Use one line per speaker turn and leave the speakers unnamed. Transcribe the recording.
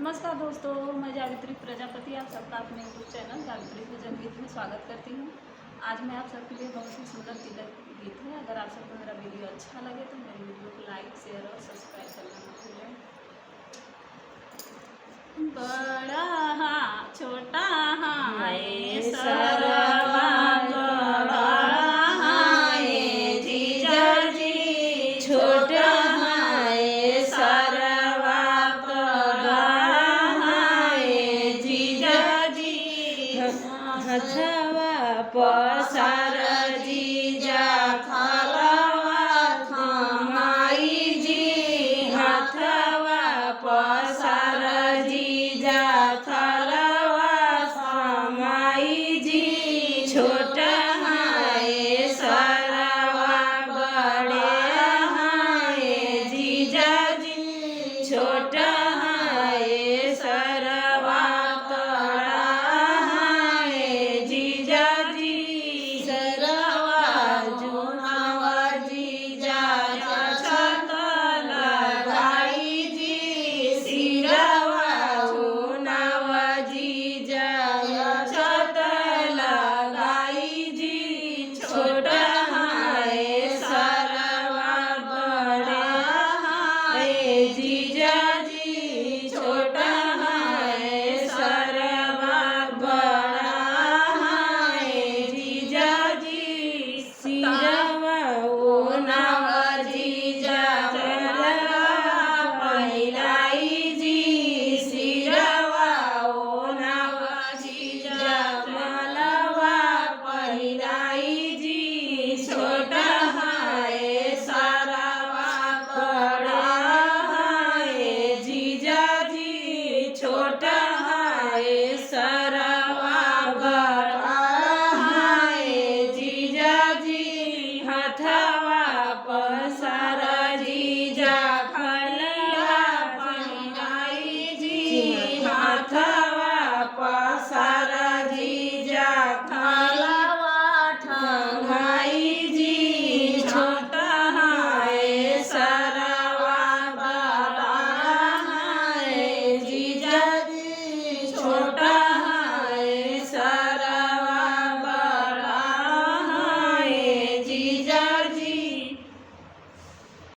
नमस्कार दोस्तों, मैं जावित्री प्रजापति आप सबका अपने यूट्यूब चैनल जावित्री भजन गीत में स्वागत करती हूँ। आज मैं आप सबके लिए बहुत ही सुंदर तिलक गीत है। अगर आप सबको मेरा वीडियो अच्छा लगे तो मेरे वीडियो को लाइक, शेयर और सब्सक्राइब करना मत भूलें। बड़ा हाँ छोटा हाँ सरवा बड़ा हाँ जीजा जी छोटा
हथवा पसार जीजा खलवा थमाई जी हथवा पसार जीजा खलवा थमाई जी छोटा हाय सरवा बड़े हाय जीजा जी छोटा हाय सरवा जीजा जी छोटा है सरवा बड़ा है जीजा जी सिरवा ओ नवा जीजा पहिलाई जी सिरवा ओ नवा जीजा मलवा पहिलाई जी छोटा है सरवा बड़ा छोटा है सरवा बड़ा है जीजा जी हथवा पसार जीजा खलवा पहिलाई जी हथवा पसार जीजा